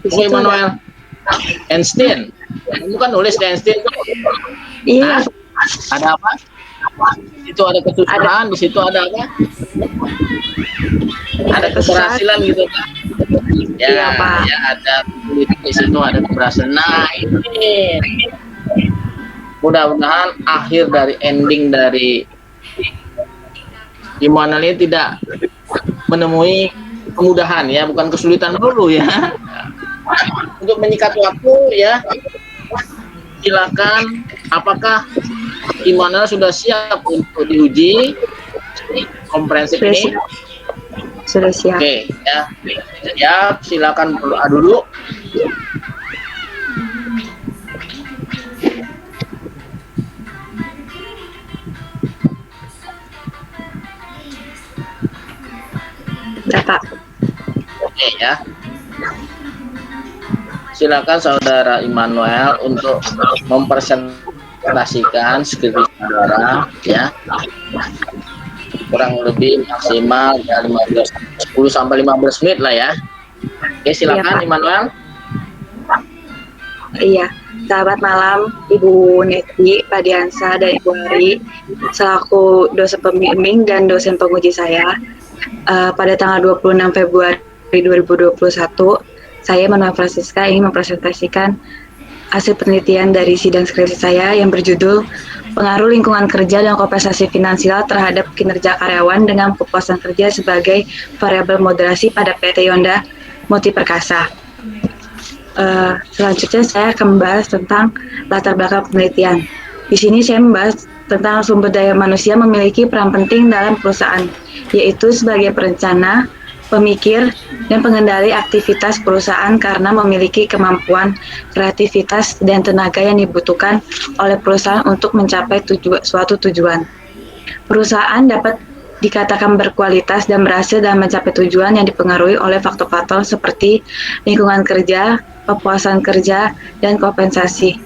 Di Tunggu situ Immanuel. Einstein. Kamu kan nulis di Einstein. iya, Ada apa? Di situ ada kesusahan, di situ ada apa? Ada keberhasilan gitu kan? Ya, Iya, Pak. ya ada di situ ada keberhasilan. Nah ini mudah-mudahan akhir dari ending dari Immanuel ini tidak menemui kemudahan ya, bukan kesulitan dulu ya. Untuk menyikat waktu ya, silakan. Apakah Immanuel sudah siap untuk diuji komprehensif Sudah ini? siap. Sudah siap. Oke ya, siap. Silakan berdoa dulu. Bapak. Oke ya. Silakan saudara Immanuel untuk mempresentasikan skripsi saudara ya. Kurang lebih maksimal ya 10 sampai 15 menit lah ya. Oke, silakan Iya, Pak. Immanuel. Iya, selamat malam Ibu Neti, Pak Diansa, dan Ibu Ari, selaku dosen pembimbing dan dosen penguji saya. Pada tanggal 26 Februari 2021, saya ingin mempresentasikan hasil penelitian dari sidang skripsi saya yang berjudul Pengaruh Lingkungan Kerja dan Kompensasi Finansial Terhadap Kinerja Karyawan dengan Kepuasan Kerja sebagai Variabel Moderasi pada PT Yonda Multi Perkasa. Selanjutnya saya akan membahas tentang latar belakang penelitian. Di sini saya membahas tentang sumber daya manusia memiliki peran penting dalam perusahaan, yaitu sebagai perencana, pemikir, dan pengendali aktivitas perusahaan karena memiliki kemampuan, kreativitas, dan tenaga yang dibutuhkan oleh perusahaan untuk mencapai suatu tujuan. Perusahaan dapat dikatakan berkualitas dan berhasil dalam mencapai tujuan yang dipengaruhi oleh faktor-faktor seperti lingkungan kerja, kepuasan kerja, dan kompensasi.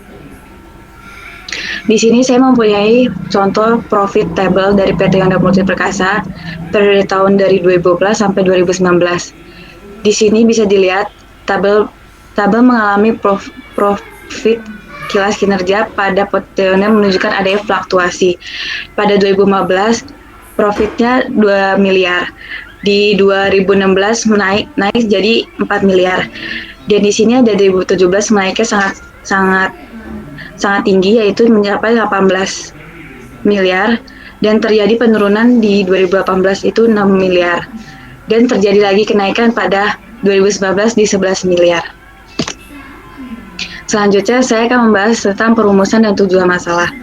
Di sini saya mempunyai contoh profit table dari PT Yonda Multi Perkasa periode tahun dari 2012 sampai 2019. Di sini bisa dilihat tabel mengalami profit kilas kinerja pada PT Yonda menunjukkan adanya fluktuasi. Pada 2015 profitnya 2 miliar. Di 2016 naik jadi 4 miliar. Dan di sini ada 2017 naiknya sangat tinggi, yaitu mencapai 18 miliar, dan terjadi penurunan di 2018 itu 6 miliar, dan terjadi lagi kenaikan pada 2019 di 11 miliar. Selanjutnya saya akan membahas tentang perumusan dan tujuan masalah.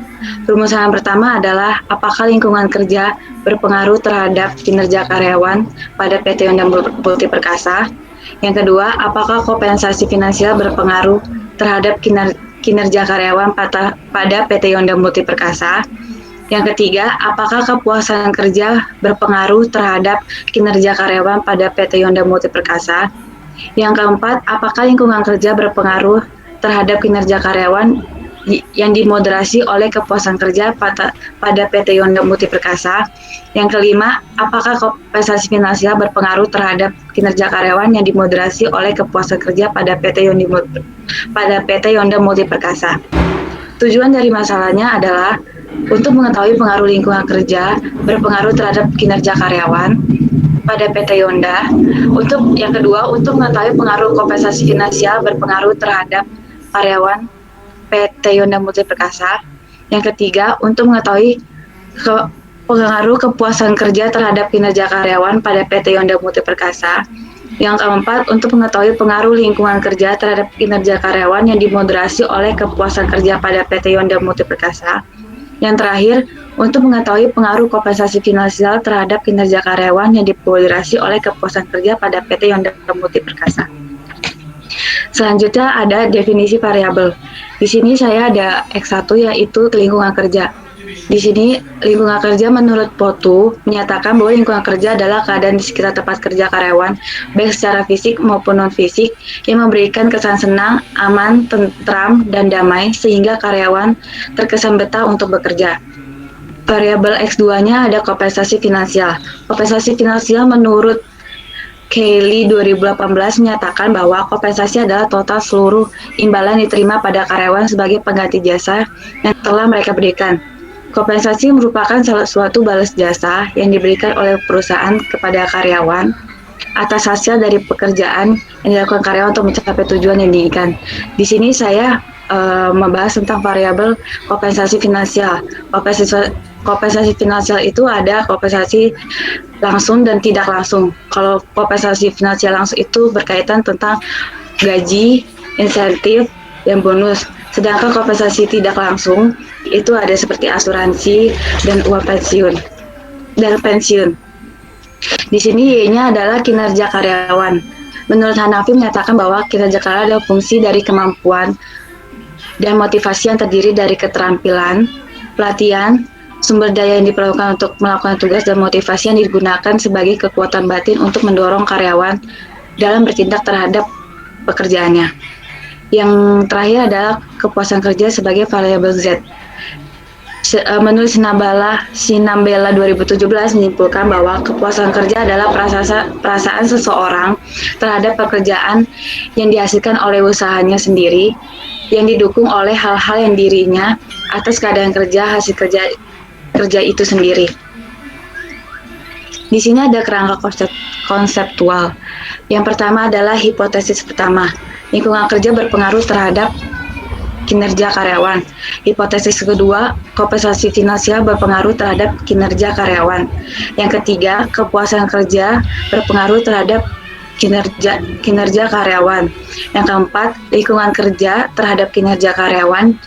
Perumusan yang pertama adalah apakah lingkungan kerja berpengaruh terhadap kinerja karyawan pada PT Yonda Multi Perkasa. Yang kedua, apakah kompensasi finansial berpengaruh terhadap kinerja karyawan pada PT Yonda Multi Perkasa. Yang ketiga, apakah kepuasan kerja berpengaruh terhadap kinerja karyawan pada PT Yonda Multi Perkasa. Yang keempat, apakah lingkungan kerja berpengaruh terhadap kinerja karyawan yang dimoderasi oleh kepuasan kerja pada PT Yonda Multi Perkasa. Yang kelima, apakah kompensasi finansial berpengaruh terhadap kinerja karyawan yang dimoderasi oleh kepuasan kerja pada PT Yonda Multi Perkasa. Tujuan dari masalahnya adalah untuk mengetahui pengaruh lingkungan kerja berpengaruh terhadap kinerja karyawan pada PT Yonda. Yang kedua, untuk mengetahui pengaruh kompensasi finansial berpengaruh terhadap karyawan PT Yonda Multi Perkasa. Yang ketiga, untuk mengetahui pengaruh kepuasan kerja terhadap kinerja karyawan pada PT Yonda Multi Perkasa. Yang keempat, untuk mengetahui pengaruh lingkungan kerja terhadap kinerja karyawan yang dimoderasi oleh kepuasan kerja pada PT Yonda Multi Perkasa. Yang terakhir, untuk mengetahui pengaruh kompensasi finansial terhadap kinerja karyawan yang dimoderasi oleh kepuasan kerja pada PT Yonda Multi Perkasa. Selanjutnya ada definisi variabel. Di sini saya ada X1, yaitu lingkungan kerja. Di sini lingkungan kerja menurut POTU menyatakan bahwa lingkungan kerja adalah keadaan di sekitar tempat kerja karyawan, baik secara fisik maupun non-fisik, yang memberikan kesan senang, aman, tentram, dan damai sehingga karyawan terkesan betah untuk bekerja. Variabel X2-nya ada kompensasi finansial. Kompensasi finansial menurut Kelly 2018 menyatakan bahwa kompensasi adalah total seluruh imbalan diterima pada karyawan sebagai pengganti jasa yang telah mereka berikan. Kompensasi merupakan salah suatu balas jasa yang diberikan oleh perusahaan kepada karyawan atas hasil dari pekerjaan yang dilakukan karyawan untuk mencapai tujuan yang diinginkan. Di sini saya membahas tentang variabel kompensasi finansial. Kompensasi finansial itu ada kompensasi langsung dan tidak langsung. Kalau kompensasi finansial langsung itu berkaitan tentang gaji, insentif, dan bonus. Sedangkan kompensasi tidak langsung itu ada seperti asuransi dan uang pensiun. Di sini Y-nya adalah kinerja karyawan. Menurut Hanafi menyatakan bahwa kinerja karyawan adalah fungsi dari kemampuan dan motivasi yang terdiri dari keterampilan, pelatihan, sumber daya yang diperlukan untuk melakukan tugas, dan motivasi yang digunakan sebagai kekuatan batin untuk mendorong karyawan dalam bertindak terhadap pekerjaannya. Yang terakhir adalah kepuasan kerja sebagai variabel Z. Menurut Sinambela 2017 menyimpulkan bahwa kepuasan kerja adalah perasaan seseorang terhadap pekerjaan yang dihasilkan oleh usahanya sendiri, yang didukung oleh hal-hal yang dirinya atas keadaan hasil kerja itu sendiri. Di sini ada kerangka konseptual. Yang pertama adalah hipotesis pertama. Lingkungan kerja berpengaruh terhadap kinerja karyawan. Hipotesis kedua, kompensasi finansial berpengaruh terhadap kinerja karyawan. Yang ketiga, kepuasan kerja berpengaruh terhadap kinerja karyawan. Yang keempat, lingkungan kerja terhadap kinerja karyawan.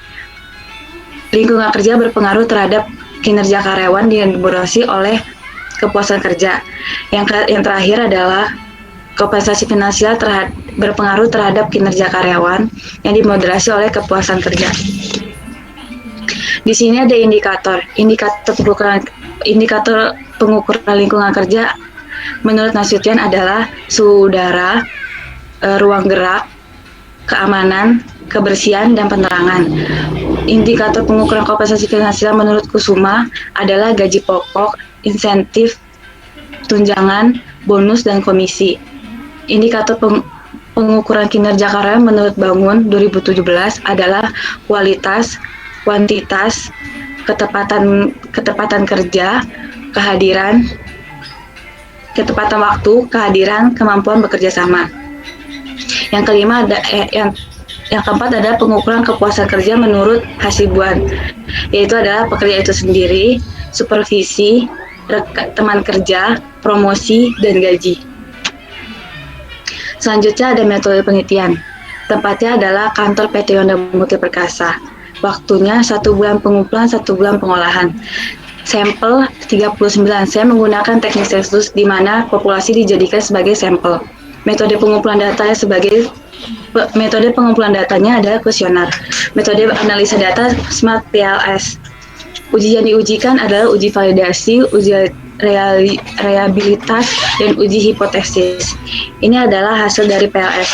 Lingkungan kerja berpengaruh terhadap kinerja karyawan yang dimoderasi oleh kepuasan kerja. Yang terakhir adalah kompensasi finansial berpengaruh terhadap kinerja karyawan yang dimoderasi oleh kepuasan kerja. Di sini ada indikator pengukuran lingkungan kerja. Menurut Nasution adalah suhu udara, ruang gerak, keamanan, kebersihan, dan penerangan. Indikator pengukuran kompensasi finansial menurut Kusuma adalah gaji pokok, insentif, tunjangan, bonus, dan komisi. Indikator pengukuran kinerja karyawan menurut Bangun 2017 adalah kualitas, kuantitas, ketepatan kerja, kehadiran, ketepatan waktu, kehadiran, kemampuan bekerja sama. Yang kelima yang keempat adalah pengukuran kepuasan kerja menurut Hasibuan, yaitu adalah pekerja itu sendiri, supervisi, teman kerja, promosi, dan gaji. Selanjutnya ada metode penelitian. Tempatnya adalah kantor PT Honda Multi Perkasa. Waktunya 1 bulan pengumpulan, 1 bulan pengolahan. Sampel 39. Saya menggunakan teknik sensus di mana populasi dijadikan sebagai sampel. Metode pengumpulan datanya adalah kuesioner. Metode analisa data Smart PLS. Uji yang diujikan adalah uji validasi, uji reliabilitas, dan uji hipotesis. Ini adalah hasil dari PLS.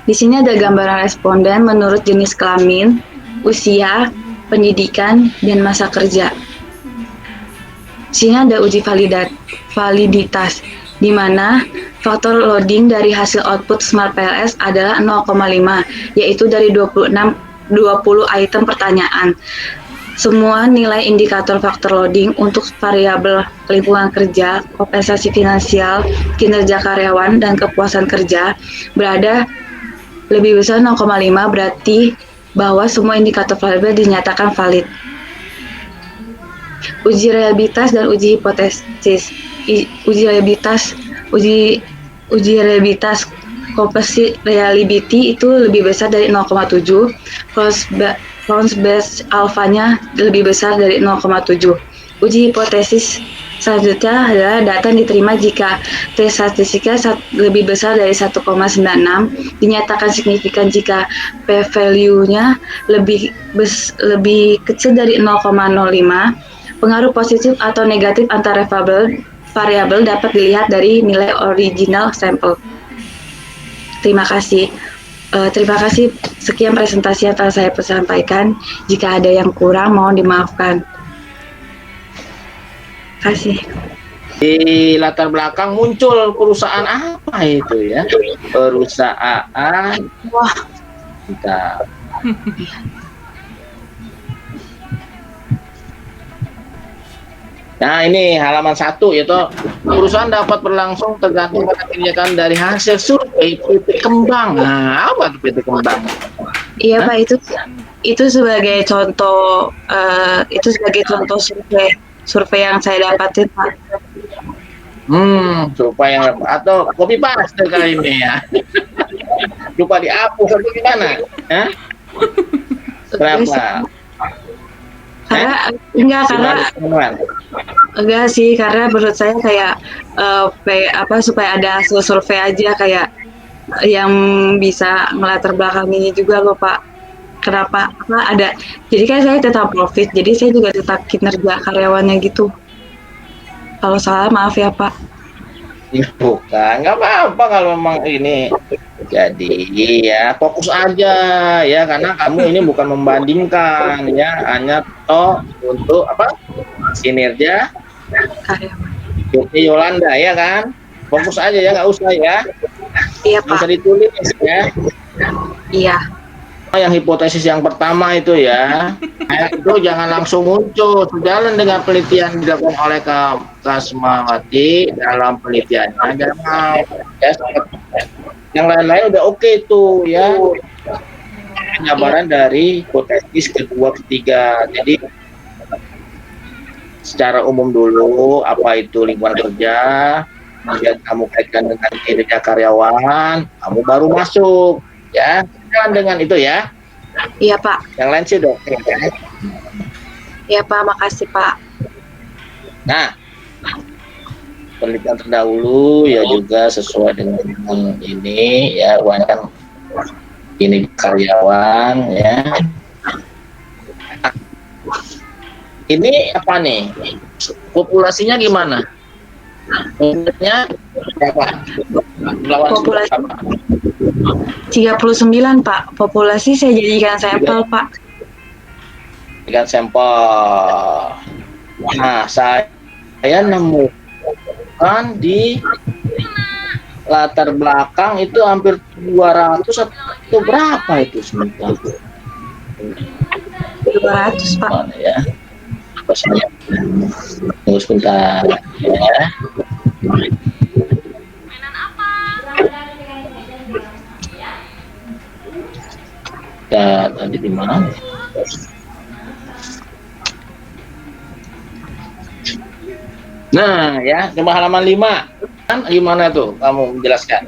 Di sini ada gambaran responden menurut jenis kelamin, usia, pendidikan, dan masa kerja. Di sini ada uji validitas, di mana faktor loading dari hasil output Smart PLS adalah 0,5, yaitu dari 20 item pertanyaan. Semua nilai indikator faktor loading untuk variabel lingkungan kerja, kompensasi finansial, kinerja karyawan, dan kepuasan kerja berada lebih besar 0,5, berarti bahwa semua indikator variabel dinyatakan valid. Uji reliabilitas dan uji hipotesis. Uji reliabilitas composite reliability itu lebih besar dari 0,7, Clowns base alfanya lebih besar dari 0,7. Uji hipotesis selanjutnya adalah data yang diterima jika T statistiknya lebih besar dari 1,96, dinyatakan signifikan jika p-value-nya lebih kecil dari 0,05. Pengaruh positif atau negatif antara variabel dapat dilihat dari nilai original sampel. Terima kasih. Sekian presentasi yang telah saya sampaikan. Jika ada yang kurang, mohon dimaafkan. Terima kasih. di latar belakang muncul perusahaan apa itu ya? Perusahaan, Wah, bentar. Nah ini halaman 1 yaitu perusahaan dapat berlangsung tergantung pada kebijakan dari hasil survei PT Kembang. Nah apa tuh PT Kembang? iya Hah? Pak, itu sebagai contoh survei survei yang saya dapatin Pak. Survei yang atau copy paste kali ini ya. Lupa dihapus atau gimana? Hah? Kenapa? Karena enggak sih, karena menurut saya kayak supaya ada hasil survei aja kayak yang bisa melatar belakanginya juga loh Pak. Kenapa ada? Jadi kan saya tetap profit, jadi saya juga tetap kinerja karyawannya gitu. Kalau salah maaf ya Pak. Bukan, nggak apa-apa kalau memang ini. Jadi ya fokus aja ya karena kamu ini bukan membandingkan ya, hanya untuk apa? Kinerja Karyawan. PT Yolanda ya kan? Fokus aja ya, nggak usah ya. Iya Nggak Pak. usah ditulis ya. Iya. Yang hipotesis yang pertama itu ya, itu jangan langsung muncul. Sejalan dengan penelitian dilakukan oleh Kasmawati dalam penelitiannya, jangan ya, yang lain-lain udah oke tuh ya. Penjabaran dari hipotesis kedua, ketiga. Jadi secara umum dulu apa itu lingkungan kerja, kemudian kamu kaitkan dengan kinerja karyawan, kamu baru masuk ya. Jangan dengan itu ya. Iya Pak. Yang lain sih udah oke ya. Iya Pak, makasih Pak. Nah, penelitian terdahulu ya juga sesuai dengan ini ya, kan ini karyawan ya. Ini apa nih? Populasinya gimana? Populasinya berapa? Populasi 39 Pak. Populasi saya jadikan sampel Pak. Jadikan sampel. Nah, saya nemukan di latar belakang itu hampir 200 atau berapa itu sebentar? 200 Pak. Mana ya? Saya tunggu sebentar ya. Ya, tadi di mana? Nah, ya, coba halaman 5. Kan gimana tuh kamu menjelaskan?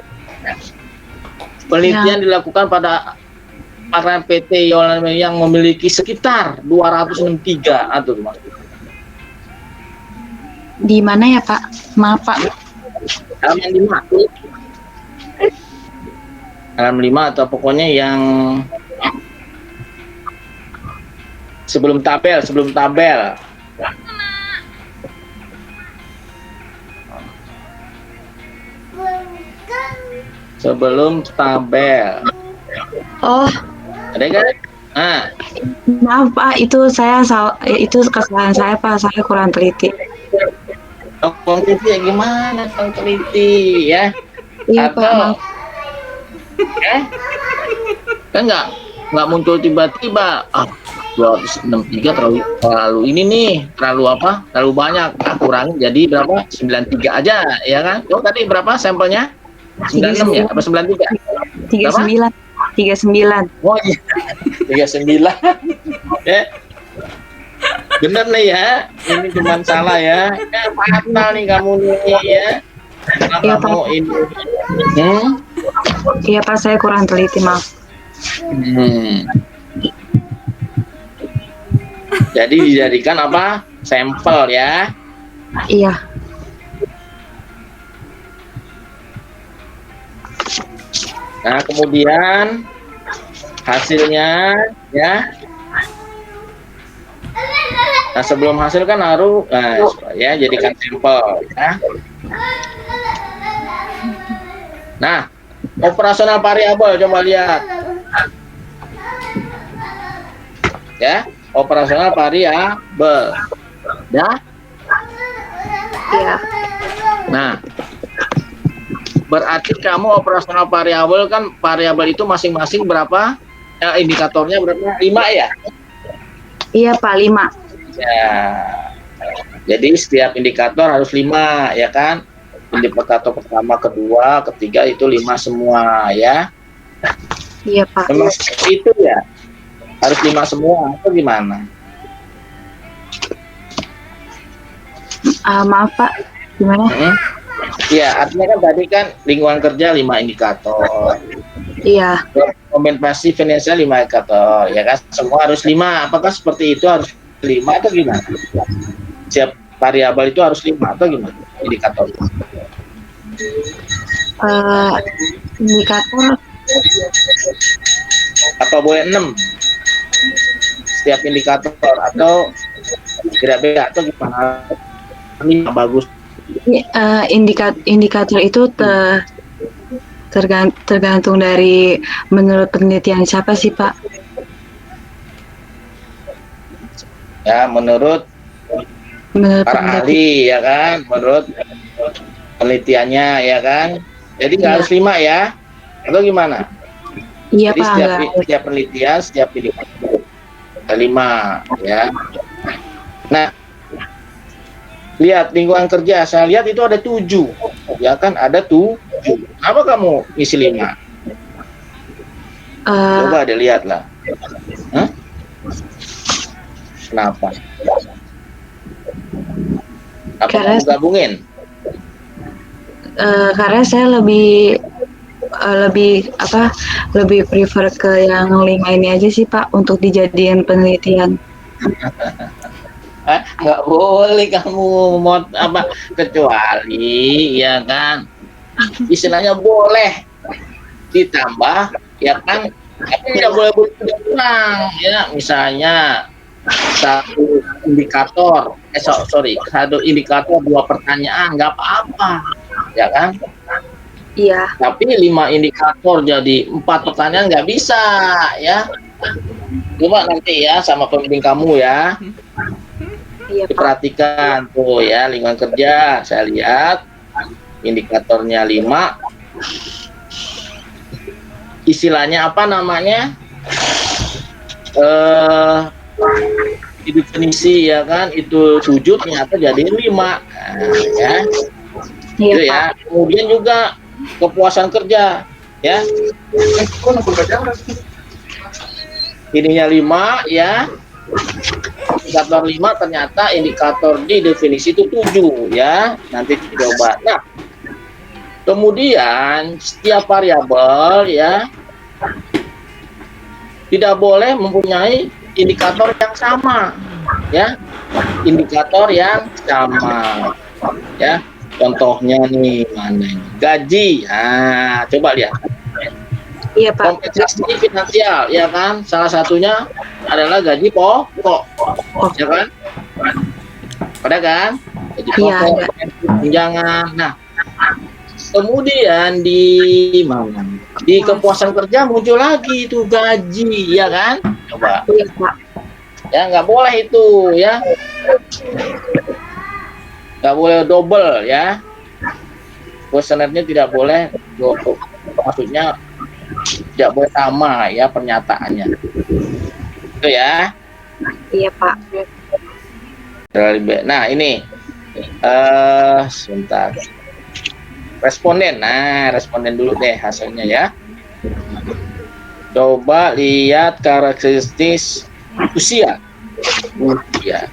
Penelitian dilakukan pada PT Yolanda yang memiliki sekitar 263 atau Di mana ya Pak? Maaf Pak. halaman 5. Halaman 5 atau pokoknya yang sebelum tabel. Sebelum tabel Oh, ada kan? Nah, maaf Pak, itu itu kesalahan saya Pak, saya kurang teliti. tolong teliti ya, gimana tolong teliti ya? Iya Pak, Atau maaf. kan nggak muncul tiba-tiba 263 terlalu ini nih, terlalu apa? Terlalu banyak. Kurangin jadi berapa? 93 aja ya kan? Oh, tadi berapa sampelnya? 96 ya? Apa 93? 39. 39. Oh iya. 39. Ya. Bener nih ya. Ini cuma salah ya. Ya fatal nih kamu nih ya. Kenapa Iya, kamu Pak. ini? Iya Pak, saya kurang teliti, maaf. Jadi dijadikan apa? Sampel ya. Iya. Nah, kemudian hasilnya ya. Nah, sebelum hasil kan harus ya jadikan sampel ya. Nah, operasional variabel coba lihat. Ya, operasional variabel. Ya. Iya. Nah, berarti kamu operasional variabel kan variabel itu masing-masing berapa? Indikatornya berapa? 5 ya? Iya Pak, 5. Ya. Jadi setiap indikator harus 5 ya kan? Indikator pertama, kedua, ketiga itu 5 semua ya. Iya Pak. Memang seperti itu ya? Harus 5 semua atau gimana? Maaf Pak, gimana? Ya, artinya kan tadi kan lingkungan kerja 5 indikator. Iya. Kompensasi finansial 5 indikator, ya kan? Semua harus 5. Apakah seperti itu harus 5 atau gimana? Setiap variabel itu harus 5 atau gimana? Indikator. Indikator Atau boleh 6? Setiap indikator atau beda-beda atau gimana? Ini bagus. indikator itu tergantung dari menurut penelitian siapa sih Pak? Ya, menurut para ahli ya kan, menurut penelitiannya ya kan. Jadi nggak harus 5 ya, atau gimana? Iya Jadi Pak. setiap penelitian, setiap indikator ada 5 ya. Nah, lihat lingkungan kerja, saya lihat itu ada 7, ya kan, ada 7. Kenapa kamu isi 5? Coba dilihat lah. Kenapa? Apa kamu gabungin? Karena saya lebih prefer ke yang 5 ini aja sih Pak untuk dijadiin penelitian. Nggak boleh kamu kecuali ya kan istilahnya boleh ditambah ya kan, tapi tidak boleh berkurang ya. Misalnya satu indikator satu indikator 2 pertanyaan nggak apa-apa ya kan. Iya. Tapi 5 indikator jadi 4 pertanyaan nggak bisa ya. Coba nanti ya sama pembimbing kamu ya. Iya, diperhatikan tuh ya, lingkungan kerja saya lihat indikatornya 5, istilahnya apa namanya, di definisi ya kan itu 7 ternyata jadi 5 ya. Iya, gitu ya. Kemudian juga kepuasan kerja ya, ininya 5 ya, indikator 5 ternyata indikator di definisi itu 7 ya. Nanti coba. Nah, kemudian setiap variabel ya tidak boleh mempunyai indikator yang sama ya, indikator yang sama ya. Contohnya nih mana ini? Gaji. Nah, coba lihat. Iya Pak. Kompensasi finansial ya kan, salah satunya adalah gaji pokok ya kan, ada kan gaji pokok, tunjangan. Nah, kemudian di mana, di kepuasan kerja muncul lagi itu gaji ya kan. Coba ya, nggak boleh itu ya, nggak boleh double ya, kuesionernya tidak boleh double, maksudnya tidak boleh sama ya pernyataannya itu ya. Iya Pak. Nah ini sebentar, responden. Nah, responden dulu deh hasilnya ya. Coba lihat karakteristik usia ya.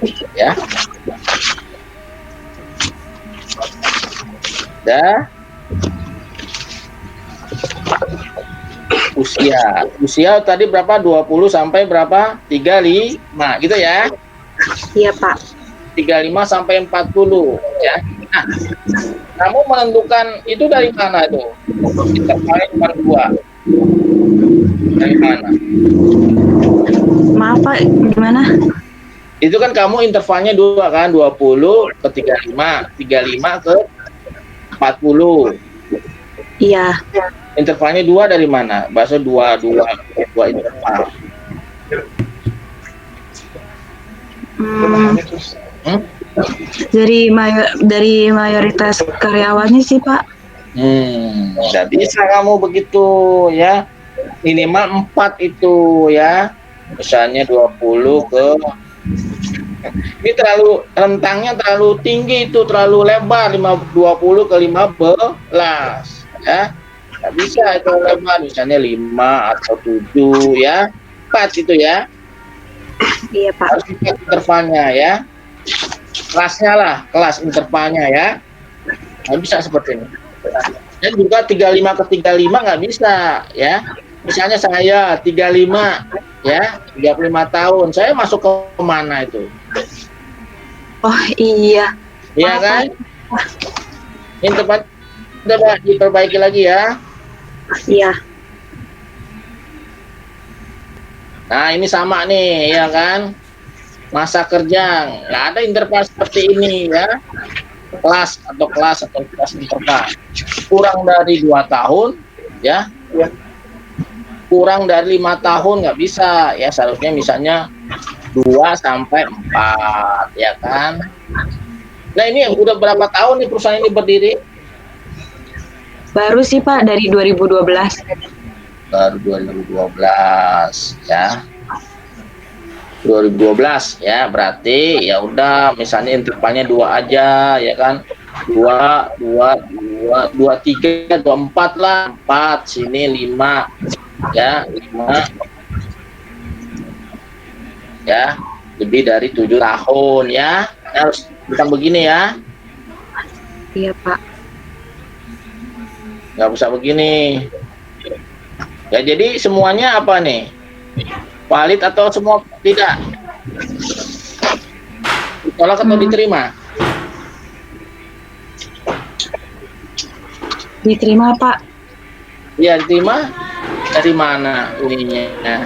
Usia tadi berapa? 20 sampai berapa? 35 gitu ya. Iya Pak. 35 sampai 40 ya. Nah, kamu menentukan itu dari mana itu? Intervalnya cuma 2. Dari mana? Maaf Pak, gimana? Itu kan kamu intervalnya 2 kan, 20 ke 35, 35 ke 40. Iya. Intervalnya 2 dari mana? Bahasa 2 interval. Dari mayoritas karyawannya sih, Pak. Nggak bisa kamu begitu ya. Minimal 4 itu ya. Misalnya 20 ke ini terlalu rentangnya terlalu tinggi itu, terlalu lebar 20 ke 15 ya. Nggak bisa itu lebar, misalnya 5 atau 7 ya. 4 itu ya. Iya, Pak. Harus 4 intervalnya ya. Kelasnya lah, kelas intervalnya ya. Nggak bisa seperti ini. Dan juga 35 ke 35 nggak bisa ya. Misalnya saya 35 ya, 35 tahun. Saya masuk ke mana itu? Oh iya. Iya kan? Ini tempat coba diperbaiki lagi ya. Iya. Nah, ini sama nih, ya kan? Masa kerja, nggak ada interval seperti ini ya. Kelas atau kelas interval. Kurang dari 2 tahun, ya. Kurang dari 5 tahun nggak bisa, ya seharusnya misalnya 2 sampai 4, ya kan? Nah, ini udah berapa tahun nih perusahaan ini berdiri? Baru sih, Pak, dari 2012. Baru 2012 ya. 2012 ya, berarti ya udah misalnya intervalnya 2 aja ya kan. 2 3 4 lah. 4 sini 5 ya, 5 ya, lebih dari 7 tahun ya. Harus bukan begini ya. Iya, Pak. Nggak usah begini ya. Jadi semuanya apa nih, valid atau semua tidak? Ditolak atau diterima? Diterima, Pak. Ya diterima. Dari mana ininya?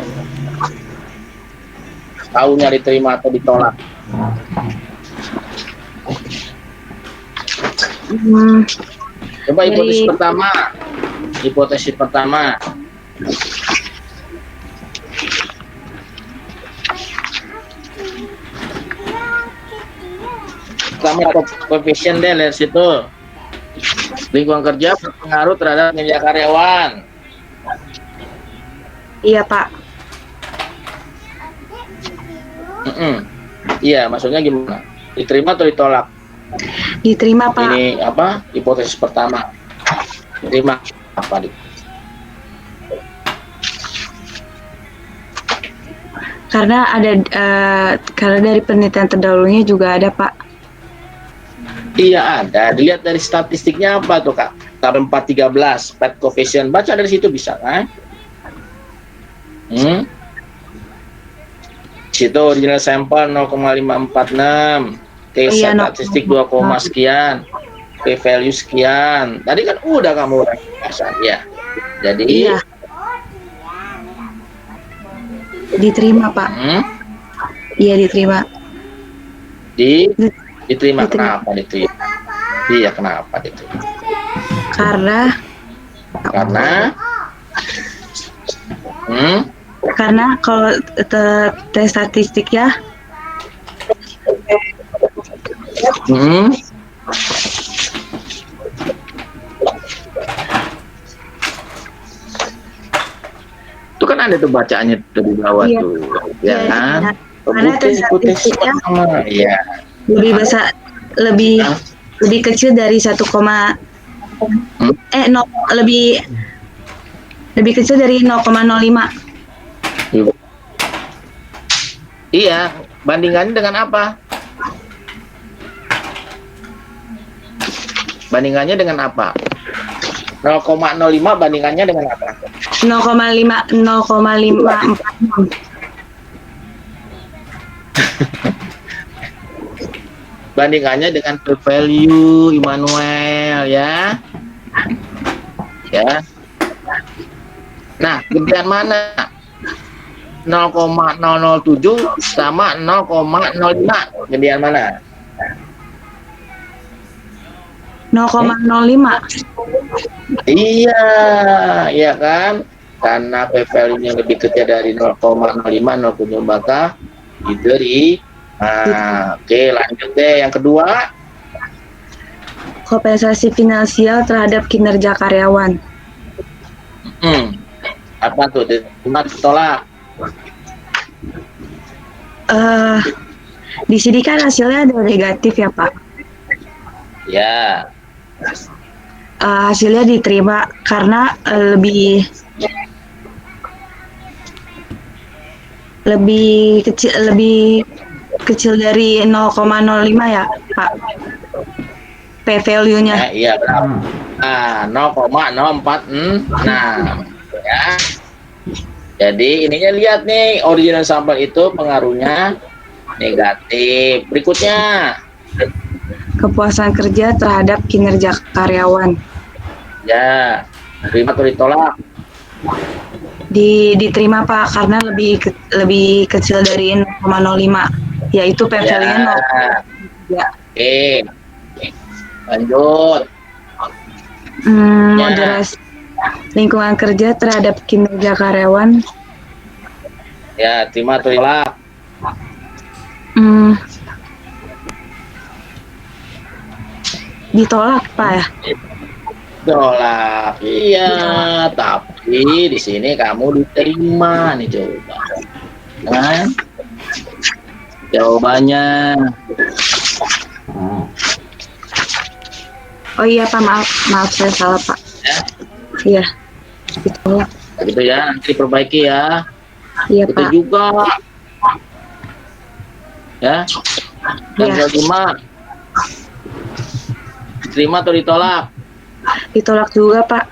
Tahunya diterima atau ditolak? Coba hipotesis pertama. Hipotesis pertama. Pertama koefisien deh dari situ. Lingkungan kerja berpengaruh terhadap kinerja karyawan. Iya, Pak. Iya, maksudnya gimana? Diterima atau ditolak? Diterima, Pak. Ini apa? Hipotesis pertama. Diterima apa? Karena karena dari penelitian terdahulunya juga ada, Pak. Iya ada. Dilihat dari statistiknya apa tuh, Kak? Tab 413, pet coefficient. Baca dari situ bisa kan? Situ original sampel 0,546, case statistik 2, sekian, p value sekian. Tadi kan udah kamu rangkuman ya. Jadi iya. Diterima, Pak. Iya, diterima. Diterima. Kenapa diterima? Iya, kenapa diterima? Karena kalau tes statistik ya. Itu kan ada tuh bacaannya tuh di bawah tuh, ya kan? Karena tes statistiknya ya lebih besar, lebih kecil dari 1, lebih kecil dari 0,05. Iya, bandingannya dengan apa? Bandingannya dengan apa? 0,05 bandingannya dengan apa? 0,546. Bandingannya dengan p-value, Immanuel ya. Ya. Nah, gedean mana? 0,007 sama 0,05. Gedean mana? 0,05. Iya, iya kan? Karena p-value-nya lebih kecil dari 0,05, 0,7 maka diberi Nah, oke, lanjut deh. Yang kedua, Kompensasi finansial terhadap kinerja karyawan. apa tuh? Diterima, ditolak. Di sini kan hasilnya ada negatif ya Pak. Ya, Hasilnya diterima karena lebih kecil dari 0,05 ya Pak. P value-nya. ya, iya berapa? 0,046. Ya. Jadi ininya lihat nih, original sampel itu pengaruhnya negatif. Berikutnya, Kepuasan kerja terhadap kinerja karyawan. ya, terima atau ditolak? Diterima Pak karena lebih kecil dari 0,05 yaitu P value-nya 0. Ya. Oke, lanjut. Moderasi lingkungan kerja terhadap kinerja karyawan. Ya, terima atau ditolak? Ditolak Pak ya. Tolak. Iya, tapi di sini kamu diterima nih, coba. Kan? Jawabannya. Oh iya Pak, maaf saya salah Pak. Ya, Iya, ditolak. gitu ya, nanti diperbaiki ya. Iya Itu Pak. juga. Ya. Yang Ya. kelima. Diterima atau ditolak? Ditolak juga Pak.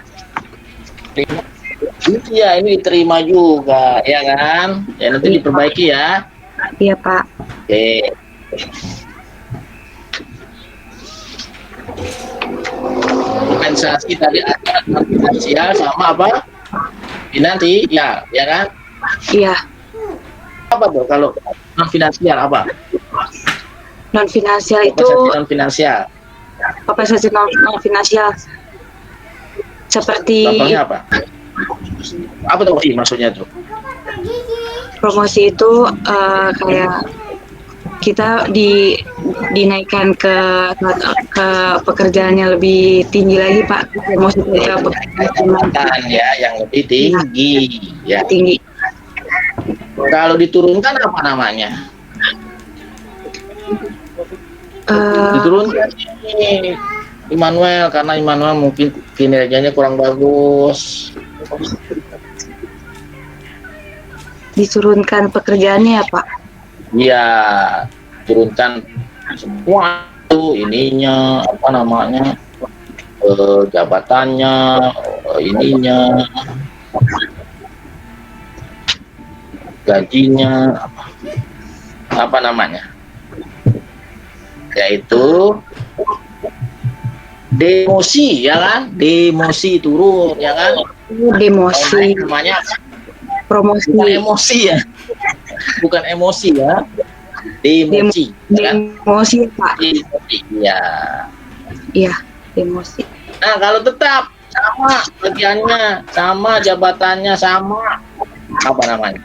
Iya, ini diterima juga, ya kan? Ya, nanti diperbaiki ya. Iya Pak. Oke. Kompensasi tadi ada finansial sama apa? Finansial, ya kan? Iya. Apa tuh kalau non finansial apa? Non finansial itu Kompensasi non finansial. kompensasi non finansial seperti Contohnya apa? Apa tuh maksudnya tuh? promosi itu kayak kita dinaikkan ke pekerjaan yang lebih tinggi lagi Pak. Promosi ke pekerjaan Ya, yang lebih tinggi. Ya. tinggi. Kalau diturunkan apa namanya? Diturunkan ini Immanuel, karena Immanuel mungkin kinerjanya kurang bagus. Diturunkan pekerjaannya ya Pak. Iya, turunkan semua itu ininya apa namanya, jabatannya, ininya, gajinya, apa namanya, yaitu demosi, ya kan? Demosi turun, ya kan? Demosi, Namanya promosi, bukan emosi ya, bukan emosi ya, demosi, ya kan? demosi Pak. Demosi, ya. Iya, demosi. Nah, kalau tetap sama bagiannya, sama jabatannya, sama apa namanya?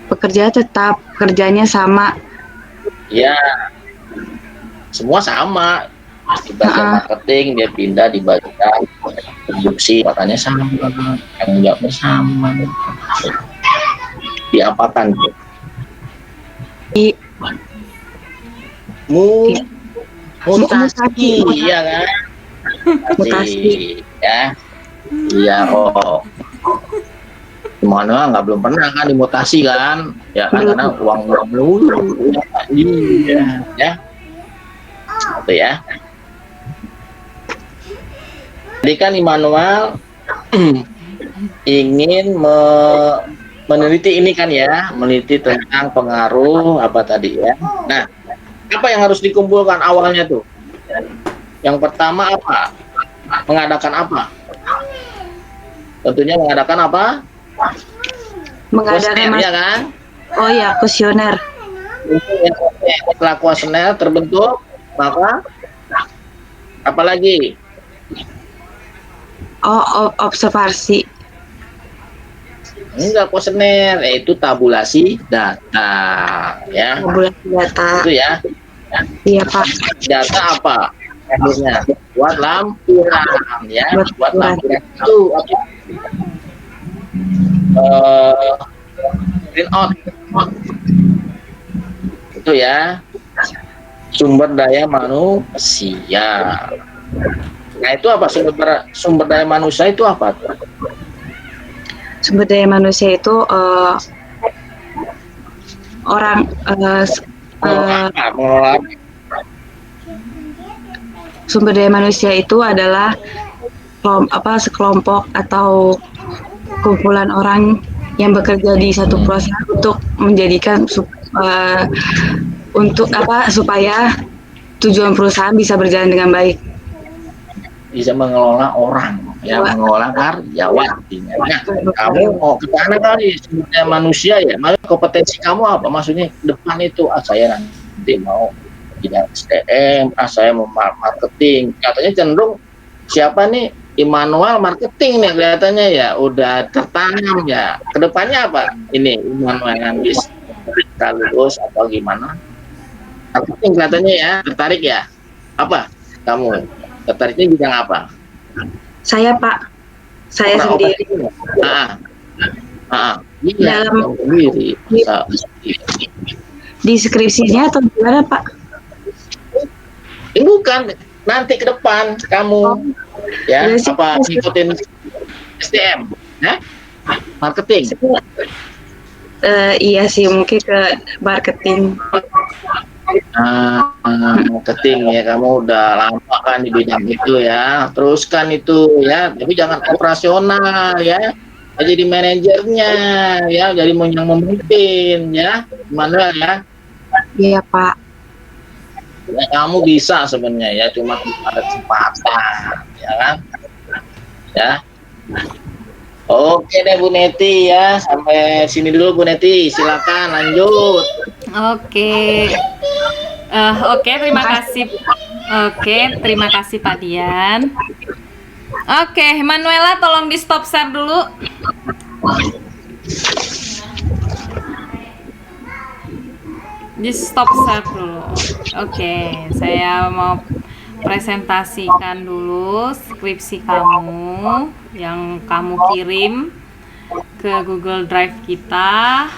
Pekerja tetap, kerjanya sama. Ya, semua sama. Di bagian marketing dia pindah di bagian produksi, makanya sama, tanggung jawabnya sama. Diapakan tuh? Mutasi, iya kan? Mutasi. Ya, iya. Oh, gimana? Nggak, belum pernah kan dimutasi kan? Ya kan, karena uang melulu. Iya, ya. Itu ya. Jadi kan Immanuel ingin meneliti ini kan ya, meneliti tentang pengaruh apa tadi ya. Nah, apa yang harus dikumpulkan awalnya tuh? Yang pertama apa? Mengadakan apa? Tentunya mengadakan apa? Mengadakan kuesioner, ya kan? Oh ya, kuesioner. Setelah kuesioner terbentuk, maka apa lagi? Oh, observasi. Enggak kuesioner, itu tabulasi data, ya. Tabulasi data. Itu ya. Iya, Pak. Data apa? Akhirnya buat lampiran, ya. Buat lampiran itu apa? Print out. Itu ya. Sumber daya manusia. Nah, itu apa sumber daya manusia itu apa tuh? Sumber daya manusia itu orang Mengelola. Sumber daya manusia itu adalah sekelompok atau kumpulan orang yang bekerja di satu perusahaan untuk menjadikan supaya tujuan perusahaan bisa berjalan dengan baik. Bisa mengelola orang, ya, mengelola karyawan. Nah, kamu mau ke sana kali sumber daya manusia ya, maksudnya kompetensi kamu apa? Maksudnya depan itu, saya nanti mau bidang SDM, saya mau marketing. Katanya cenderung siapa nih? Immanuel marketing nih kelihatannya ya, udah tertanam ya. Kedepannya apa? Ini Immanuel nanti lulus atau gimana? Marketing kelihatannya ya, tertarik ya? Apa? Kamu tertariknya bidang apa? Saya, Pak. Saya sendiri. Iya, Dalam sendiri. Di skripsinya atau gimana, Pak? Bukan, nanti ke depan kamu ya apa ngikutin SDM, ya? Marketing. Iya sih, mungkin ke marketing. Marketing ya, kamu udah lama kan di bidang itu ya, teruskan itu ya, tapi jangan operasional ya, jadi manajernya ya, jadi yang memimpin ya, gimana ya? Iya, Pak. Ya, kamu bisa sebenarnya ya, cuma ada kesempatan ya kan ya. Oke deh Bu Neti ya, sampai sini dulu Bu Neti, silakan lanjut. Oke. Oke, terima kasih. Oke, terima kasih Pak Dian. Oke, Manuela tolong di stop share dulu. Di stop share dulu. Oke, saya mau presentasikan dulu skripsi kamu yang kamu kirim ke Google Drive kita.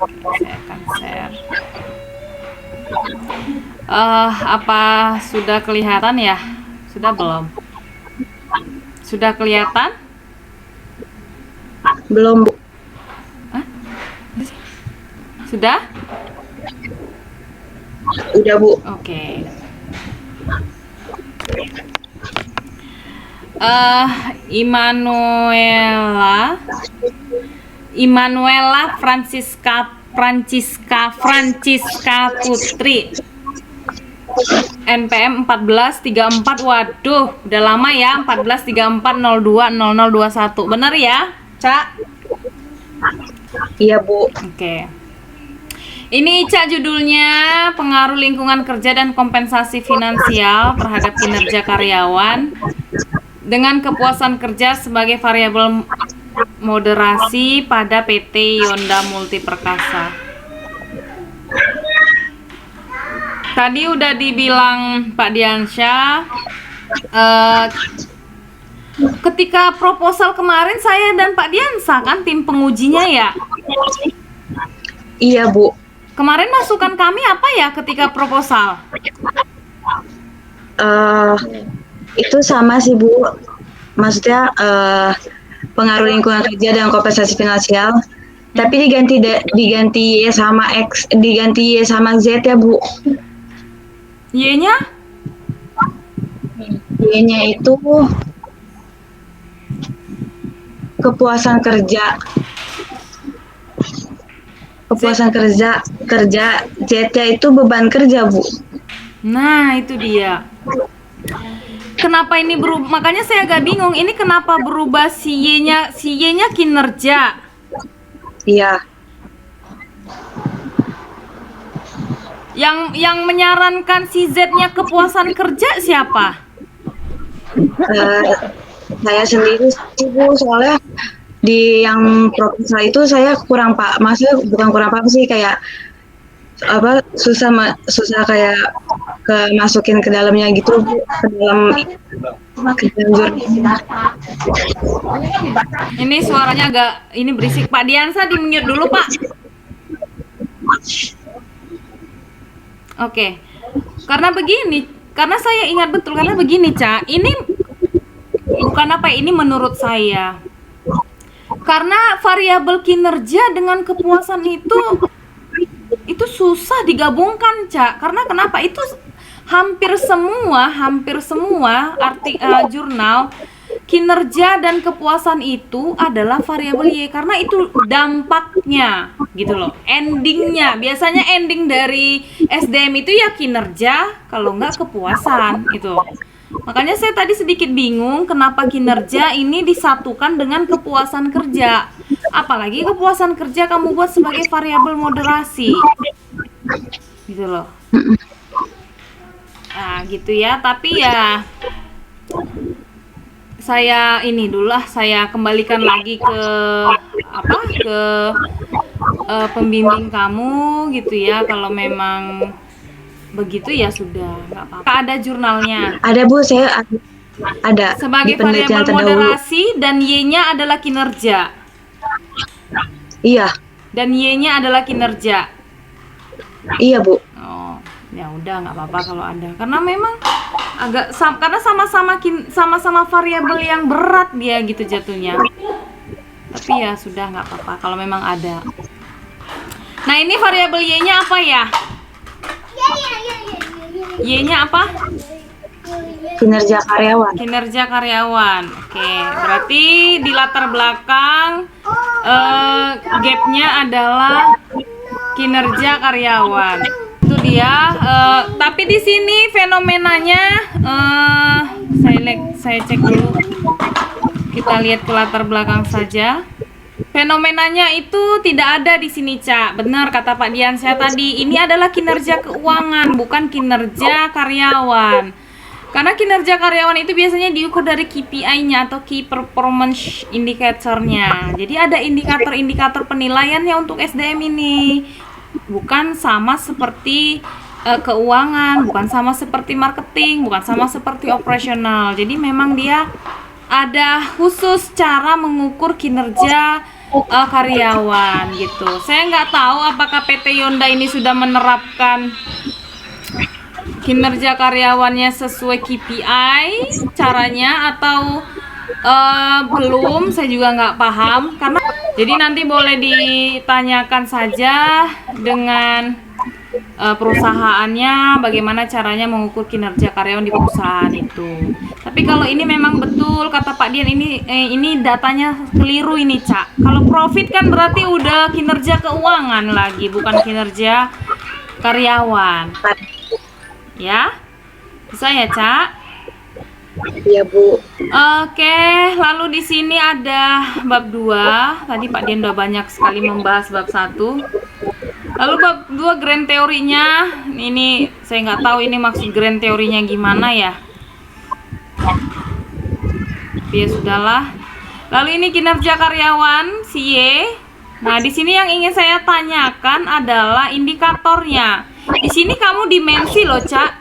Oke, saya akan share. Apa sudah kelihatan ya? Sudah belum? Sudah kelihatan? Belum, Bu. Sudah? Udah, Bu. Oke. Immanuela Francisca Putri, NPM 1434. Waduh, udah lama ya, 1434020021. Bener ya, Cak? Iya, Bu. Oke. Ini Cak judulnya pengaruh lingkungan kerja dan kompensasi finansial terhadap kinerja karyawan dengan kepuasan kerja sebagai variabel moderasi pada PT Yonda Multi Perkasa. Tadi udah dibilang Pak Diansyah, ketika proposal kemarin saya dan Pak Diansyah kan tim pengujinya ya. Iya, Bu. Kemarin masukan kami apa ya ketika proposal? Itu sama sih, Bu. Maksudnya pengaruh lingkungan kerja dan kompensasi finansial. Tapi diganti Y sama X, diganti Y sama Z ya, Bu. Y-nya? Y-nya itu kepuasan kerja. Kepuasan kerja, Z-nya itu beban kerja, Bu. Nah, itu dia. Kenapa ini berubah? Makanya saya agak bingung. Ini kenapa berubah si Y-nya kinerja? Iya. Yang menyarankan si Z-nya kepuasan kerja siapa? Saya sendiri sih, Bu, soalnya di yang proposal itu saya kurang Pak, maksudnya bukan kurang paham sih, kayak susah kayak masukin ke dalamnya gitu, ke dalam jurnal. Ini suaranya agak ini berisik. Pak Diansa di mute dulu, Pak. Oke. Karena saya ingat betul, karena begini, Ca. Ini bukan apa, ini menurut saya. Karena variabel kinerja dengan kepuasan itu susah digabungkan, Ca. Karena kenapa? Itu hampir semua jurnal kinerja dan kepuasan itu adalah variabel Y, karena itu dampaknya gitu loh, endingnya. Biasanya ending dari SDM itu ya kinerja, kalau enggak kepuasan itu. Makanya saya tadi sedikit bingung kenapa kinerja ini disatukan dengan kepuasan kerja. Apalagi kepuasan kerja kamu buat sebagai variabel moderasi. Gitu loh. Nah, gitu ya. Tapi ya saya kembalikan lagi ke pembimbing kamu gitu ya. Kalau memang begitu ya sudah, nggak apa-apa. Ada jurnalnya. Ada Bu, saya ada. Sebagai variabel moderasi dan Y-nya adalah kinerja. Iya. Dan Y-nya adalah kinerja. Iya Bu. Oh, ya udah nggak apa-apa kalau ada. Karena memang karena sama-sama variabel yang berat dia gitu jatuhnya. Tapi ya sudah nggak apa-apa kalau memang ada. Nah, ini variabel Y-nya apa ya? Y-nya apa? Kinerja karyawan. Kinerja karyawan. Oke, berarti di latar belakang gap-nya adalah kinerja karyawan. Itu dia. Tapi di sini fenomenanya saya cek dulu. Kita lihat ke latar belakang saja. Fenomenanya itu tidak ada di sini, Cak. Benar kata Pak Diansyah tadi. Ini adalah kinerja keuangan, bukan kinerja karyawan. Karena kinerja karyawan itu biasanya diukur dari KPI-nya atau Key Performance Indicator-nya. Jadi ada indikator-indikator penilaiannya untuk SDM ini. Bukan sama seperti keuangan, bukan sama seperti marketing, bukan sama seperti operasional. Jadi memang dia ada khusus cara mengukur kinerja karyawan gitu. Saya nggak tahu apakah PT Yonda ini sudah menerapkan kinerja karyawannya sesuai KPI caranya atau belum. Saya juga nggak paham. Karena jadi nanti boleh ditanyakan saja dengan perusahaannya bagaimana caranya mengukur kinerja karyawan di perusahaan itu. Tapi kalau ini memang betul kata Pak Dian, ini datanya keliru ini, Cak. Kalau profit kan berarti udah kinerja keuangan lagi, bukan kinerja karyawan. Ya? Bisa ya, Cak? Iya, Bu. Oke, lalu di sini ada bab 2. Tadi Pak Dian udah banyak sekali membahas bab 1. Lalu bab 2 grand teorinya, ini saya nggak tahu ini maksud grand teorinya gimana ya. Tapi ya sudahlah. Lalu ini kinerja karyawan si Y. Nah, di sini yang ingin saya tanyakan adalah indikatornya. Di sini kamu dimensi loh, Cak.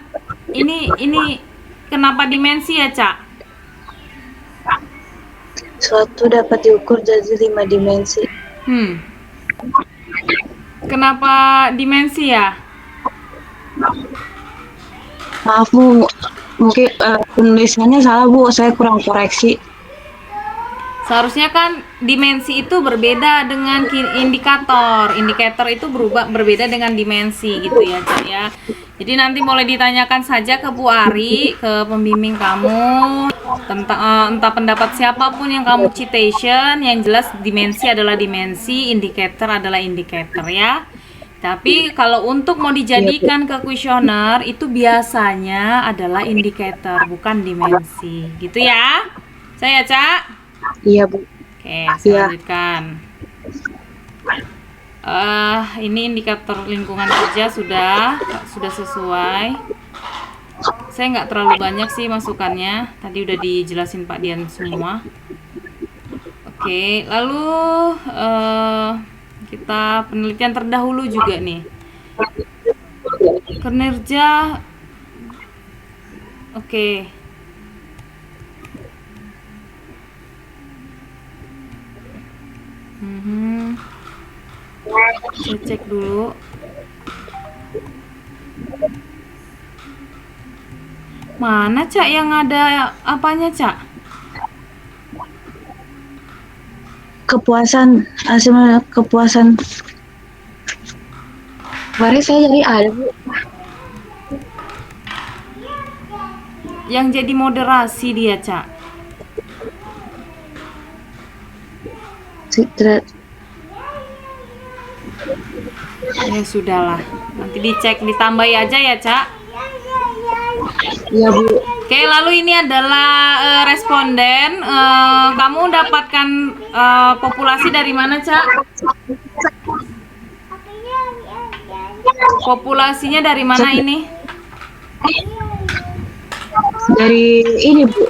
Ini kenapa dimensi ya, Cak? Suatu dapat diukur jadi 5 dimensi. Kenapa dimensi ya? Maaf Bu, mungkin penulisannya salah Bu, saya kurang koreksi. Seharusnya kan dimensi itu berbeda dengan indikator. Indikator itu berbeda dengan dimensi gitu ya, Cak ya. Jadi nanti boleh ditanyakan saja ke Bu Ari, ke pembimbing kamu tentang entah pendapat siapapun yang kamu citation, yang jelas dimensi adalah dimensi, indikator adalah indikator ya. Tapi kalau untuk mau dijadikan ke kuesioner itu biasanya adalah indikator bukan dimensi. Gitu ya. Saya Cak. Iya, Bu. Oke, saya lanjutkan. Ini indikator lingkungan kerja sudah sesuai. Saya nggak terlalu banyak sih masukannya. Tadi udah dijelasin Pak Dian semua. Oke, lalu kita penelitian terdahulu juga nih. Kinerja, oke. Saya cek dulu. Mana Cak yang ada apanya Cak? Kepuasan, hasil kepuasan. Kemarin saya jadi ada Bu. Yang jadi moderasi dia Cak. Ya sudahlah, nanti dicek, ditambahi aja ya Cak. Iya Bu. Oke, lalu ini adalah responden. Kamu dapatkan populasi dari mana Cak? Populasinya dari mana ini? Dari ini Bu.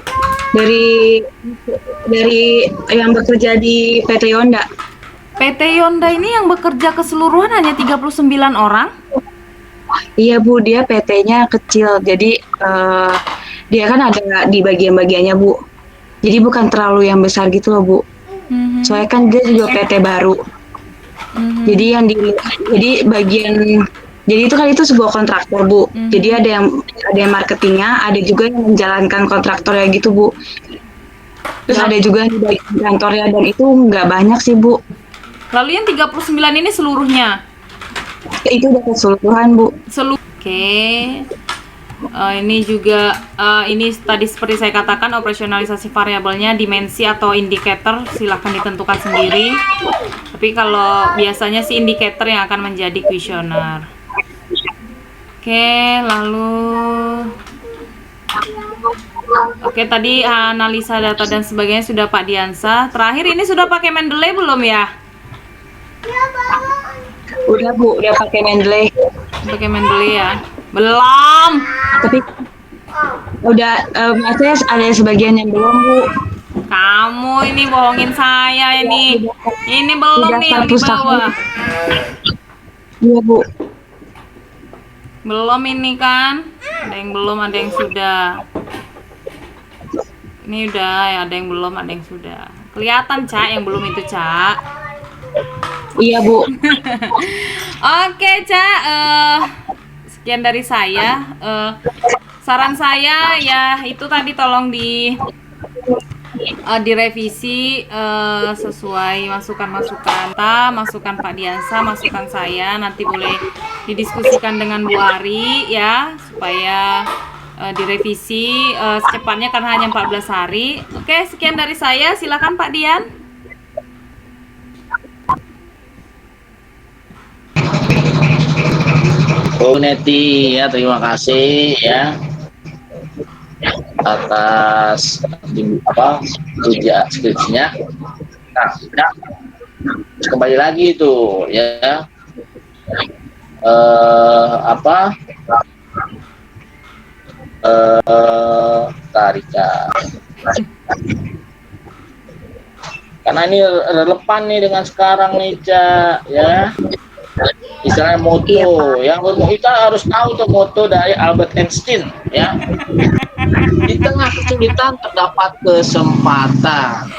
Dari yang bekerja di PT Yonda. PT Yonda ini yang bekerja keseluruhan hanya 39 orang? Iya Bu, dia PT-nya kecil. Jadi dia kan ada di bagian-bagiannya Bu. Jadi bukan terlalu yang besar gitu loh Bu. Soalnya kan dia juga PT baru. Jadi jadi itu kan itu sebuah kontraktor Bu. Jadi ada yang marketingnya, ada juga yang menjalankan kontraktornya gitu Bu. Terus ada juga yang di bagian kantornya, dan itu nggak banyak sih Bu. Lalu yang 39 ini seluruhnya? Itu udah keseluruhan Bu. Oke. Ini juga ini tadi seperti saya katakan, operasionalisasi variabelnya, dimensi atau indikator silahkan ditentukan sendiri. Tapi kalau biasanya sih indikator yang akan menjadi kuesioner. Oke, lalu tadi analisa data dan sebagainya sudah Pak Diansa. Terakhir ini sudah pakai Mendeley belum ya? Udah Bu, udah pakai Mendeley. Pakai Mendeley ya? Belum. Tapi udah maksudnya ada sebagian yang belum Bu. Kamu ini bohongin saya ini. Ini belum nih yang di bawah. Iya Bu. Belum ini kan? Ada yang belum, ada yang sudah. Ini udah ya, ada yang belum, ada yang sudah. Kelihatan Cak, yang belum itu Cak. Iya Bu. Oke Cak, sekian dari saya. Saran saya ya itu tadi tolong direvisi sesuai masukan-masukan masukan Pak Diansa, masukan saya, nanti boleh didiskusikan dengan Bu Ari ya, supaya direvisi secepatnya karena hanya 14 hari. Oke, sekian dari saya, silakan Pak Dian. Oh Neti ya, terima kasih ya atas ujian skripsinya. Nah, ya, kembali lagi itu ya tarikan. Karena ini relevan nih dengan sekarang nih Cak ya. Istilahnya moto, yang kita harus tahu tuh moto dari Albert Einstein ya. Di tengah kesulitan terdapat kesempatan.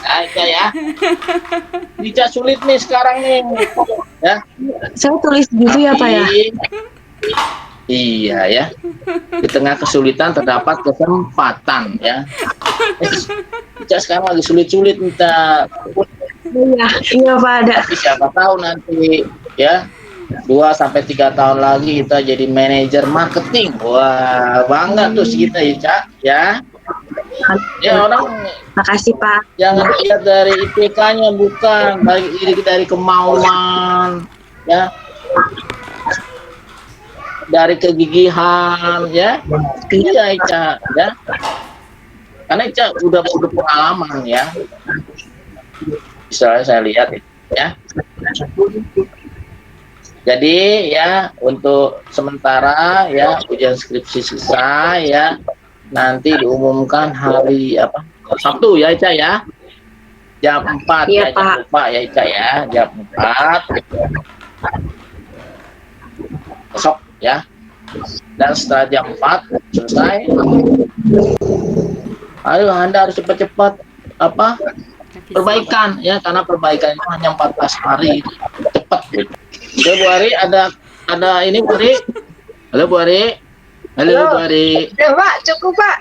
Aja ya. Bisa sulit nih sekarang nih ya. Saya tulis gitu ya Pak ya. Iya ya. Di tengah kesulitan terdapat kesempatan ya. Kita sekarang lagi sulit-sulit minta. Iya Pak, ada. Tapi siapa tahu nanti ya 2-3 tahun lagi kita jadi manajer marketing. Wah, bangga tuh kita ya Cak ya. Ya orang. Makasih Pak. Jangan lihat dari IPK-nya, bukan dari kemauan ya. Dari kegigihan ya. Iya Ica ya. Karena Ica udah pengalaman ya. Misalnya saya lihat ya. Jadi ya untuk sementara ya ujian skripsi selesai ya. nanti diumumkan hari apa? Sabtu ya Ica ya. Jam 4 Iya, ya, jangan Pak. lupa ya Ica ya, jam 4 besok ya. Dan setelah jam 4 selesai, ayo Anda harus cepat-cepat apa perbaikan ya, karena perbaikan itu hanya 14 hari, cepat. Oke Bu Ari, ada ini Bu Ari. Halo Bu Ari. Halo Bu Ari. Ya Pak, cukup Pak.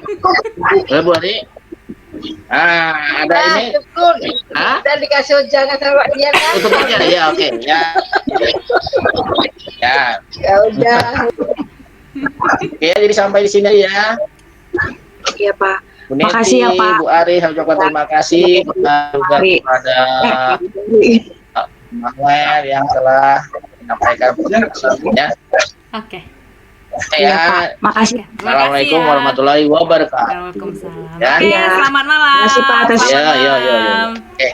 Halo Bu Ari. Ada ini. Cukup. Hah? Dan dikasih ujangan sama Pak Dian kan? Tutup aja ya, oke ya. Ya. Ya udah. Oke, jadi sampai di sini ya. Iya, Pak. Bu Neti, Makasih ya, Pak. Bu Ari, saya ucapkan terima kasih juga Ari. kepada Manuel yang telah menyampaikan penjelasannya. Oke. Oke Iya, ya. Pak. Makasih. Assalamualaikum ya. warahmatullahi wabarakatuh. Waalaikumsalam. Ya. Oke, Ya. selamat malam. Terima kasih, Pak, atas- Ya, ya, ya, ya. Malam. Oke.